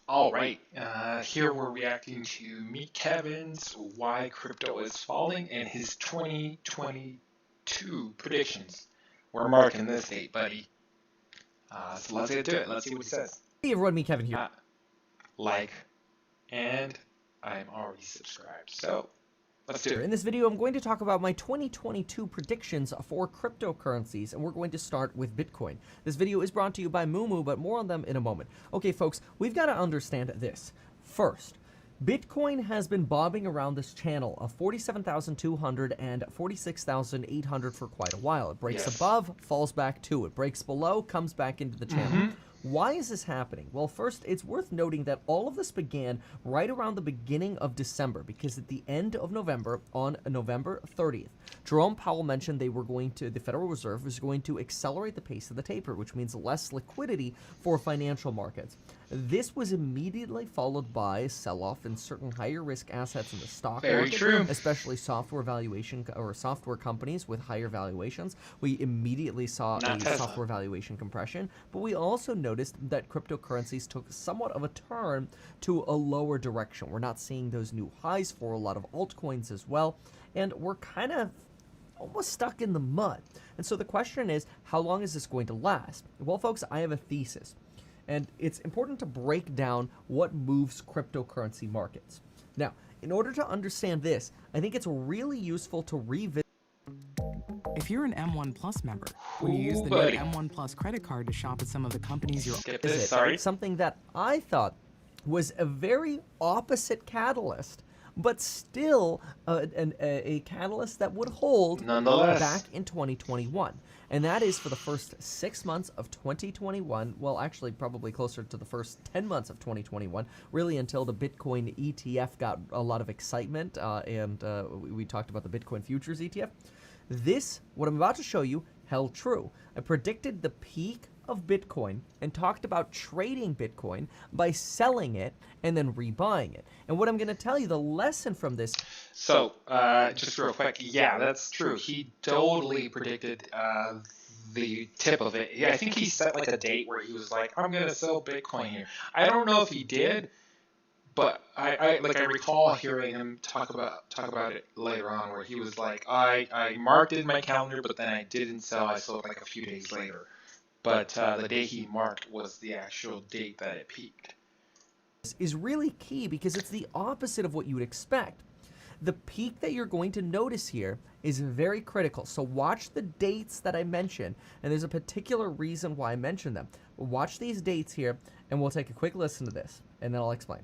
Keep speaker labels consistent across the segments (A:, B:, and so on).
A: All right, here we're reacting to Meet Kevin's Why Crypto is Falling and his 2022 predictions. We're marking this date, buddy. So let's get to it. Let's see what he says.
B: Hey everyone, me Kevin here.
A: Like, and I'm already subscribed. So let's do it.
B: In this video, I'm going to talk about my 2022 predictions for cryptocurrencies, and we're going to start with Bitcoin. This video is brought to you by Moomoo, but more on them in a moment. Okay, folks, we've got to understand this. First, Bitcoin has been bobbing around this channel of 47,200 and 46,800 for quite a while. It breaks above, falls back to it. Breaks below, comes back into the channel. Why is this happening? Well, first, it's worth noting that all of this began right around the beginning of December, because at the end of November, on November 30th, Jerome Powell mentioned the Federal Reserve was going to accelerate the pace of the taper, which means less liquidity for financial markets. This was immediately followed by a sell-off in certain higher risk assets in the stock market, especially software companies with higher valuations. We immediately saw software valuation compression, but we also noticed that cryptocurrencies took somewhat of a turn to a lower direction. We're not seeing those new highs for a lot of altcoins as well, and we're kind of almost stuck in the mud. And so the question is, how long is this going to last? Well, folks, I have a thesis. And it's important to break down what moves cryptocurrency markets. Now, in order to understand this, I think it's really useful to revisit.
C: If you're an M1 Plus member, when you use the new M1 Plus credit card to shop at some of the companies
B: something that I thought was a very opposite catalyst, but still a catalyst that would hold back in 2021. And that is for the first 6 months of 2021, well, actually probably closer to the first 10 months of 2021, really until the Bitcoin ETF got a lot of excitement, and we talked about the Bitcoin Futures ETF. This, what I'm about to show you, held true. I predicted the peak of Bitcoin and talked about trading Bitcoin by selling it and then rebuying it. And what I'm going to tell you, the lesson from this.
A: So, just real quick, yeah, that's true. He totally predicted the tip of it. Yeah, I think he set like a date where he was like, I'm going to sell Bitcoin here. I don't know if he did, but I recall hearing him talk about it later on, where he was like, I marked it in my calendar, but then I didn't sell. I sold like a few days later. But the day he marked was the actual date that it peaked.
B: This is really key because it's the opposite of what you would expect. The peak that you're going to notice here is very critical. So watch the dates that I mentioned, and there's a particular reason why I mentioned them. Watch these dates here, and we'll take a quick listen to this, and then I'll explain.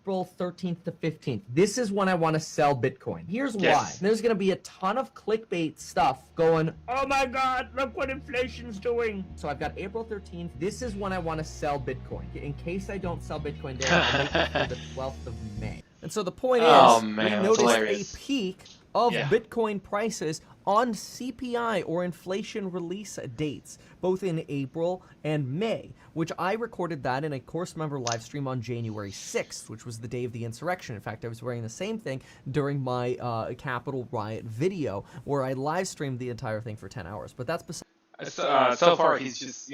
B: April 13th to 15th. This is when I want to sell Bitcoin. Here's why. There's going to be a ton of clickbait stuff going, oh my God, look what inflation's doing. So I've got April 13th. This is when I want to sell Bitcoin. In case I don't sell Bitcoin there, I'll make it for the 12th of May. And so the point is, we noticed a peak of Bitcoin prices on CPI or inflation release dates, both in April and May, which I recorded that in a course member live stream on January 6th, which was the day of the insurrection. In fact, I was wearing the same thing during my Capitol riot video, where I live streamed the entire thing for 10 hours. But that's beside.
A: So far, he's just,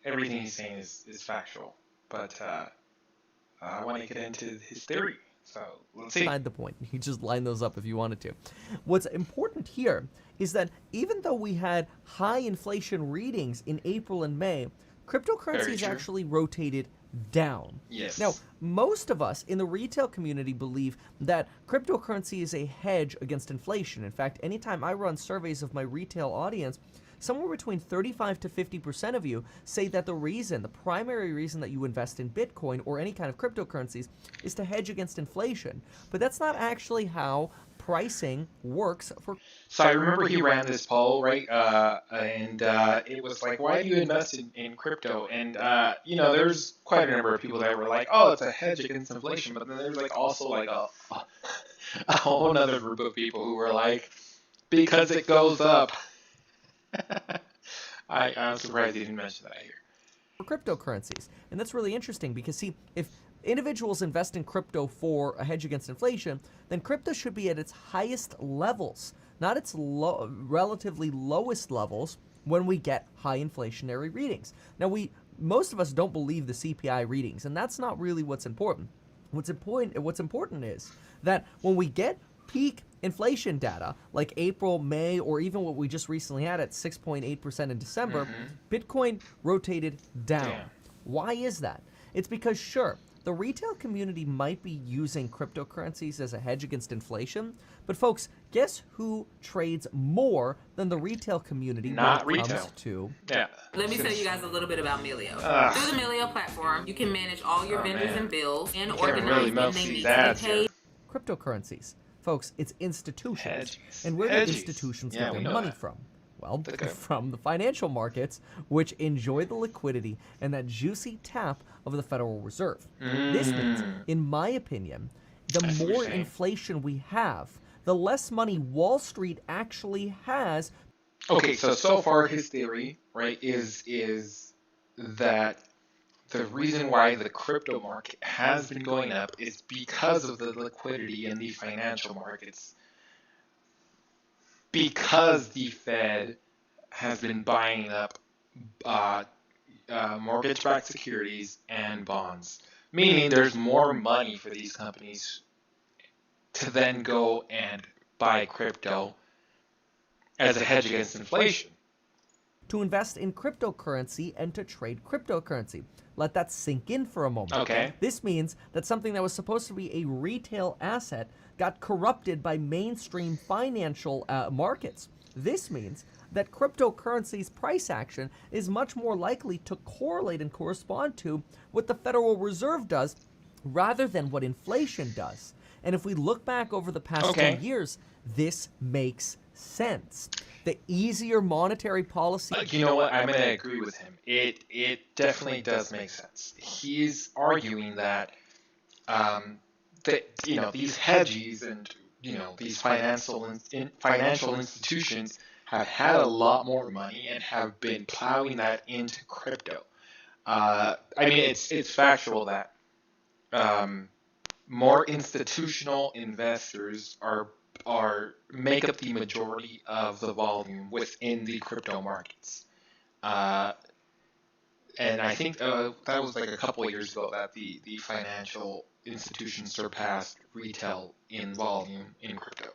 A: everything he's saying is factual. But I want to get into his theory. So let's see.
B: Beside the point. You just line those up if you wanted to. What's important here is that even though we had high inflation readings in April and May, cryptocurrencies actually rotated down.
A: Yes.
B: Now, most of us in the retail community believe that cryptocurrency is a hedge against inflation. In fact, anytime I run surveys of my retail audience, somewhere between 35 to 50% of you say that the primary reason that you invest in Bitcoin or any kind of cryptocurrencies is to hedge against inflation. But that's not actually how pricing works for.
A: So I remember he ran this poll, right? And it was like, why do you invest in crypto? And, there's quite a number of people that were like, oh, it's a hedge against inflation. But then there's also a whole other group of people who were like, because it goes up. I'm surprised he didn't mention that here.
B: For cryptocurrencies. And that's really interesting because, see, if individuals invest in crypto for a hedge against inflation, then crypto should be at its highest levels, not its relatively lowest levels when we get high inflationary readings. Now, we most of us don't believe the CPI readings, and that's not really what's important. What's important is that when we get peak inflation data like April, May, or even what we just recently had at 6.8% in December, Bitcoin rotated down.
A: Damn.
B: Why is that? It's because, sure, the retail community might be using cryptocurrencies as a hedge against inflation, but folks, guess who trades more than the retail community
A: Not
B: when it
A: retail.
B: comes to...
A: Yeah.
D: Let me tell you guys a little bit about Melio. Through the Melio platform, you can manage all your vendors
A: man.
D: and bills and
A: Can't
D: organize
A: really
D: when
A: milk
D: they
A: these
D: need to be
A: ads
D: paid.
A: here.
B: cryptocurrencies. Folks, it's institutions.
A: Hedges.
B: And where do
A: Hedges.
B: institutions
A: Yeah,
B: get
A: we
B: their
A: know
B: money
A: that.
B: from? Well,
A: The government.
B: from the financial markets, which enjoy the liquidity and that juicy tap of the Federal Reserve. This means, in my opinion, the
A: I see what you're
B: more
A: saying.
B: inflation we have, the less money Wall Street actually has.
A: Okay, so far his theory, right, is that the reason why the crypto market has been going up is because of the liquidity in the financial markets. Because the Fed has been buying up mortgage-backed securities and bonds, meaning there's more money for these companies to then go and buy crypto as a hedge against inflation.
B: To invest in cryptocurrency and to trade cryptocurrency. Let that sink in for a moment.
A: Okay.
B: This means that something that was supposed to be a retail asset got corrupted by mainstream financial markets. This means that cryptocurrency's price action is much more likely to correlate and correspond to what the Federal Reserve does rather than what inflation does. And if we look back over the past 2 years, this makes sense. The easier monetary policy...
A: You know what? I'm going to agree with him. It definitely does make sense. He's arguing that these hedges and these financial institutions have had a lot more money and have been plowing that into crypto. I mean, it's factual that more institutional investors make up the majority of the volume within the crypto markets. And I think that was like a couple of years ago that the financial institutions surpassed retail in volume in crypto.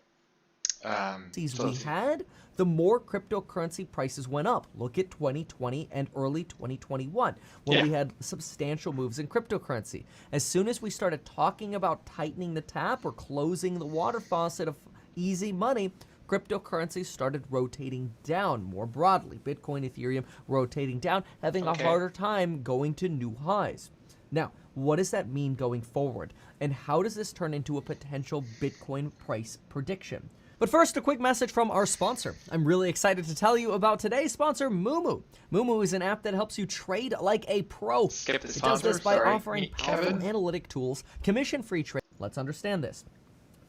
B: we had, the more cryptocurrency prices went up. Look at 2020 and early 2021 when we had substantial moves in cryptocurrency. As soon as we started talking about tightening the tap or closing the water faucet of easy money, cryptocurrencies started rotating down more broadly. Bitcoin, Ethereum rotating down, having a harder time going to new highs. Now, what does that mean going forward? And how does this turn into a potential Bitcoin price prediction? But first, a quick message from our sponsor. I'm really excited to tell you about today's sponsor, Moomoo. Moomoo is an app that helps you trade like a pro.
A: Skip the
B: It does
A: sponsor.
B: this by
A: Sorry.
B: offering
A: Meet
B: powerful
A: Kevin.
B: analytic tools, commission-free trade. Let's understand this.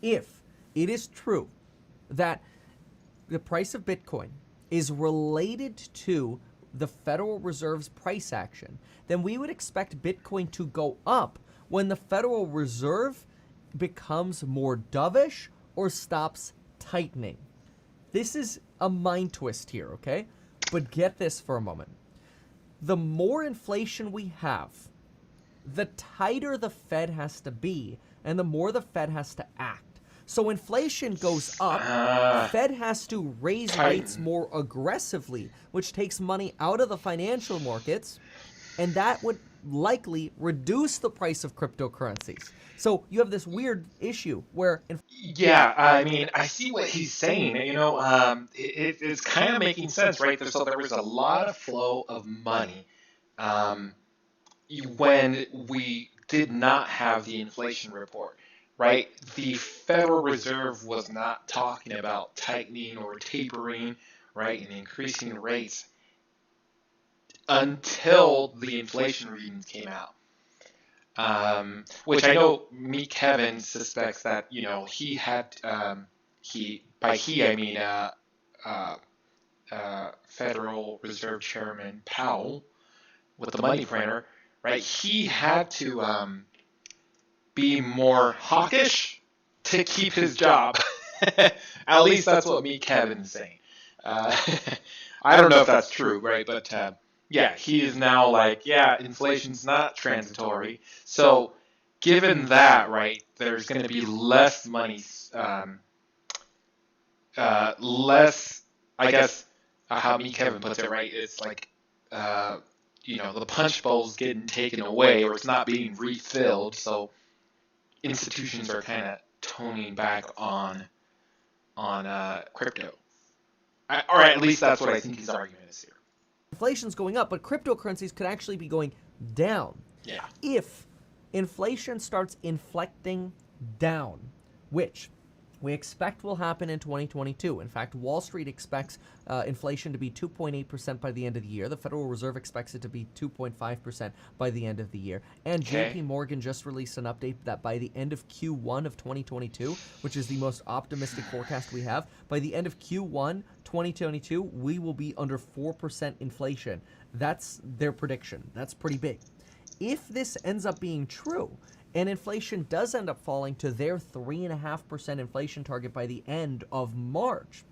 B: If it is true that the price of Bitcoin is related to the Federal Reserve's price action, then we would expect Bitcoin to go up when the Federal Reserve becomes more dovish or stops tightening. This is a mind twist here, okay? But get this for a moment. The more inflation we have, the tighter the Fed has to be, and the more the Fed has to act. So inflation goes up, the Fed has to raise rates more aggressively, which takes money out of the financial markets, and that would likely reduce the price of cryptocurrencies. So you have this weird issue where...
A: Yeah, I mean, I see what he's saying. It's kind of making sense, right? So there was a lot of flow of money when we did not have the inflation report, right? The Federal Reserve was not talking about tightening or tapering, right, and increasing rates until the inflation readings came out. Which I know Kevin suspects that, he had, by he I mean Federal Reserve Chairman Powell with the money printer, right? He had to be more hawkish to keep his job. At least that's what Kevin's saying. I don't know if that's true, right? But yeah, he is now like, yeah, inflation's not transitory. So given that, right, there's going to be less money, less, I guess, how me Kevin puts it, right? It's like, uh, the punch bowl's getting taken away, or it's not being refilled. So institutions are kind of toning back on crypto, or at least that's what I think his argument is here.
B: Inflation's going up, but cryptocurrencies could actually be going down.
A: Yeah.
B: If inflation starts inflecting down, which we expect will happen in 2022. In fact, Wall Street expects inflation to be 2.8% by the end of the year. The Federal Reserve expects it to be 2.5% by the end of the year. And
A: Okay.
B: JP Morgan just released an update that by the end of Q1 of 2022, which is the most optimistic forecast we have, by the end of Q1 2022, we will be under 4% inflation. That's their prediction. That's pretty big. If this ends up being true, and inflation does end up falling to their 3.5% inflation target by the end of March,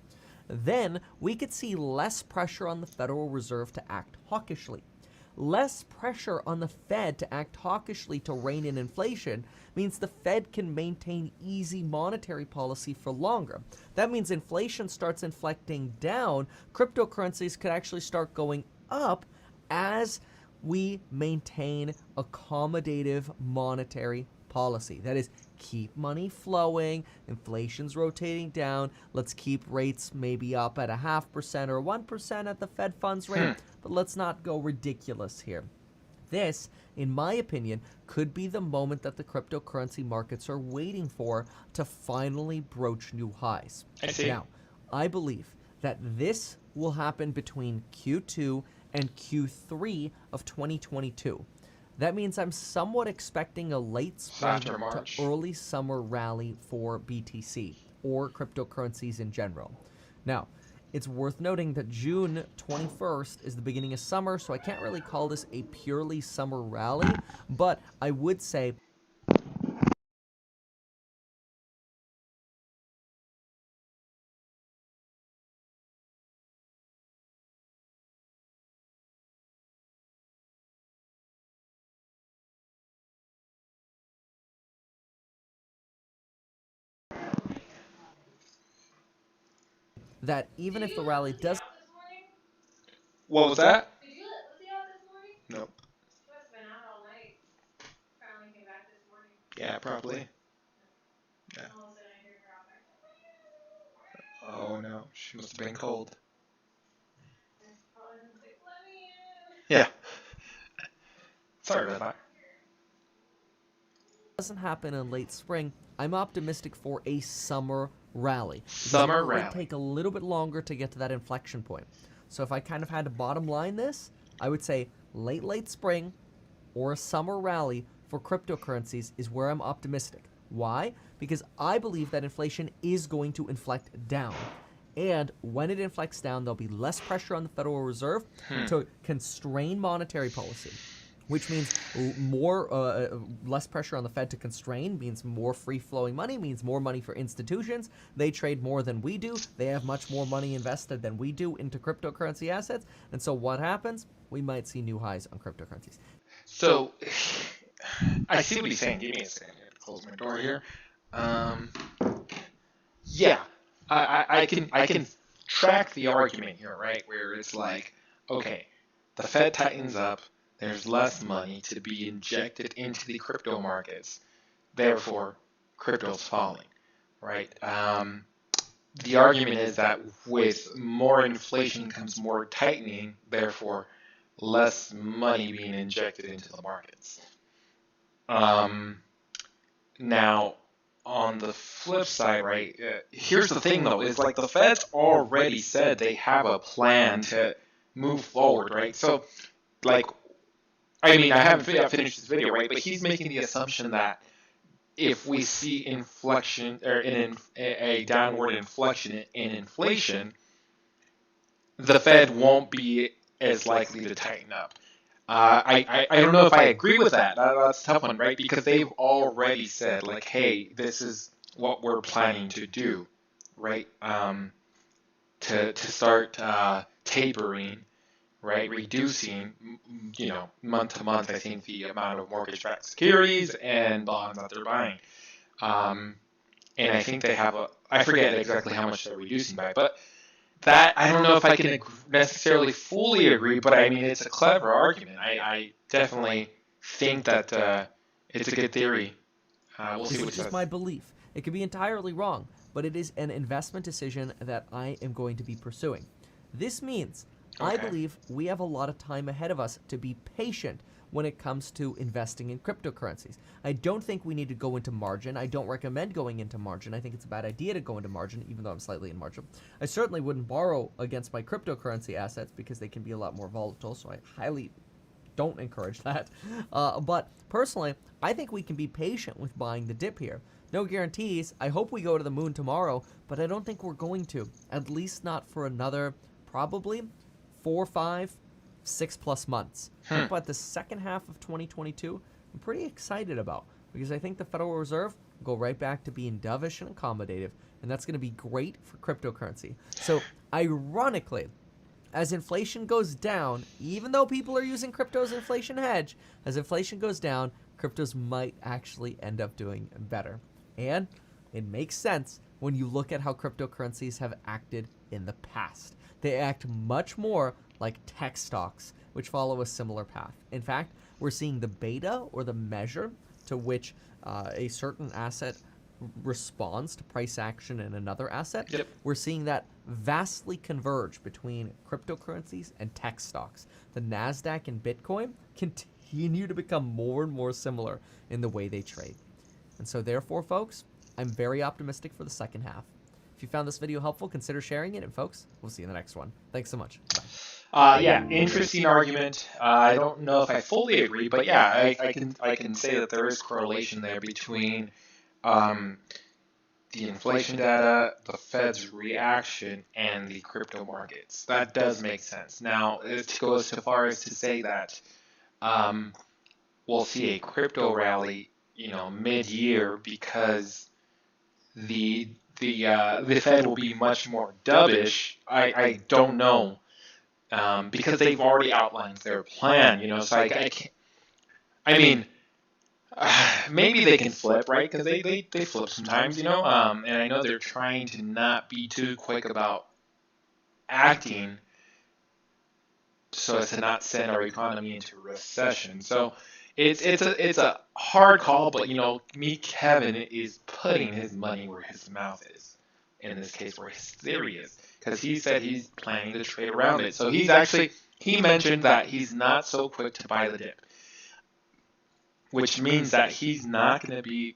B: then we could see less pressure on the Federal Reserve to act hawkishly. Less pressure on the Fed to act hawkishly to rein in inflation means the Fed can maintain easy monetary policy for longer. That means inflation starts inflecting down, cryptocurrencies could actually start going up as we maintain accommodative monetary policy. That is, keep money flowing, inflation's rotating down, let's keep rates maybe up at 0.5% or 1% at the Fed funds rate, but let's not go ridiculous here. This, in my opinion, could be the moment that the cryptocurrency markets are waiting for to finally broach new highs.
A: I see.
B: Now, I believe that this will happen between Q2 and Q3 of 2022. That means I'm somewhat expecting a late spring
A: After March.
B: to early summer rally for BTC or cryptocurrencies in general. Now, it's worth noting that June 21st is the beginning of summer, so I can't really call this a purely summer rally, but I would say that even if the rally does
A: What was that?
D: Was he out this morning?
A: Nope.
D: He must have been out all night. Finally came back this morning.
A: Yeah, probably. Yeah.
D: All of a sudden I hear her out back.
A: Oh no, she must have been cold.
D: Calling him, like, let me in.
A: Yeah. Sorry about that.
B: doesn't happen in late spring, I'm optimistic for a summer rally.
A: Summer
B: It might
A: rally.
B: take a little bit longer to get to that inflection point. So if I kind of had to bottom line this, I would say late spring or a summer rally for cryptocurrencies is where I'm optimistic. Why? Because I believe that inflation is going to inflect down. And when it inflects down, there'll be less pressure on the Federal Reserve to constrain monetary policy, which means less pressure on the Fed to constrain means more free-flowing money, means more money for institutions. They trade more than we do. They have much more money invested than we do into cryptocurrency assets. And so what happens? We might see new highs on cryptocurrencies.
A: So, I see what he's saying. Give me a second here to close my door here. Yeah, I can track the argument here, right? Where it's like, okay, the Fed tightens up, there's less money to be injected into the crypto markets, therefore, crypto's falling, right? The argument is that with more inflation comes more tightening, therefore, less money being injected into the markets. Now, on the flip side, right, here's the thing though, is like the Fed's already said they have a plan to move forward, right? So, like, I mean, I haven't finished this video, right, but he's making the assumption that if we see inflection, or a downward inflection in inflation, the Fed won't be as likely to tighten up. I don't know if I agree with that. That's a tough one, right? Because they've already said, like, hey, this is what we're planning to do, right? To start tapering right? Reducing, month to month, I think, the amount of mortgage-backed securities and bonds that they're buying. And I think they have I forget exactly how much they're reducing by, but that, I don't know if I can necessarily fully agree, but I mean, it's a clever argument. I definitely think that it's a good theory. We'll see what it
B: This
A: says.
B: is my belief. It could be entirely wrong, but it is an investment decision that I am going to be pursuing. This means I
A: Okay.
B: believe we have a lot of time ahead of us to be patient when it comes to investing in cryptocurrencies. I don't think we need to go into margin. I don't recommend going into margin. I think it's a bad idea to go into margin, even though I'm slightly in margin. I certainly wouldn't borrow against my cryptocurrency assets because they can be a lot more volatile, so I highly don't encourage that. But personally, I think we can be patient with buying the dip here. No guarantees. I hope we go to the moon tomorrow, but I don't think we're going to. At least not for another probably 4, 5, 6+ months. But the second half of 2022, I'm pretty excited about, because I think the Federal Reserve will go right back to being dovish and accommodative, and that's going to be great for cryptocurrency. So, ironically, as inflation goes down, even though people are using crypto as inflation hedge, as inflation goes down, cryptos might actually end up doing better. And it makes sense when you look at how cryptocurrencies have acted in the past. They act much more like tech stocks, which follow a similar path. In fact, we're seeing the beta, or the measure to which a certain asset responds to price action in another asset.
A: Yep.
B: We're seeing that vastly converge between cryptocurrencies and tech stocks. The NASDAQ and Bitcoin continue to become more and more similar in the way they trade. And so therefore, folks, I'm very optimistic for the second half. If you found this video helpful, consider sharing it, and folks, we'll see you in the next one. Thanks so much. Bye.
A: Yeah, interesting argument. I don't know if I fully agree, but yeah, I can say that there is correlation there between the inflation data, the Fed's reaction, and the crypto markets. That does make sense. Now, it goes so far as to say that we'll see a crypto rally, mid-year, because the Fed will be much more dovish. I don't know. Because they've already outlined their plan, so I can't. I mean, maybe they can flip, right? Because they flip sometimes, and I know they're trying to not be too quick about acting so as to not send our economy into recession. So it's a hard call, but Kevin is putting his money where his mouth is. In this case, where his theory is. Because he said he's planning to trade around it. So he mentioned that he's not so quick to buy the dip, which means that he's not going to be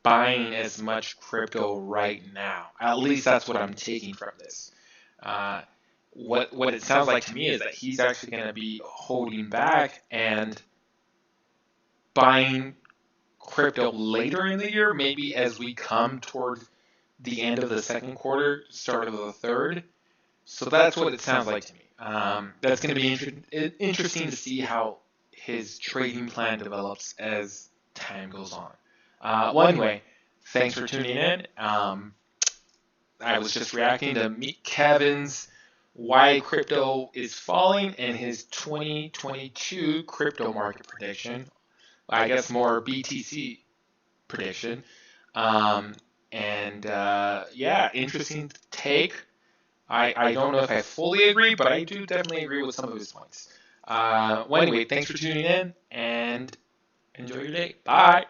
A: buying as much crypto right now. At least that's what I'm taking from this. What it sounds like to me is that he's actually going to be holding back and buying crypto later in the year, maybe as we come towards the end of the second quarter, start of the third. So that's what it sounds like to me. That's going to be interesting to see how his trading plan develops as time goes on. Well, anyway, thanks for tuning in. I was just reacting to Meet Kevin's why crypto is falling and his 2022 crypto market prediction. I guess more BTC prediction. Yeah, interesting take. I don't know if I fully agree, but I do definitely agree with some of his points. Well, anyway, thanks for tuning in, and enjoy your day. Bye.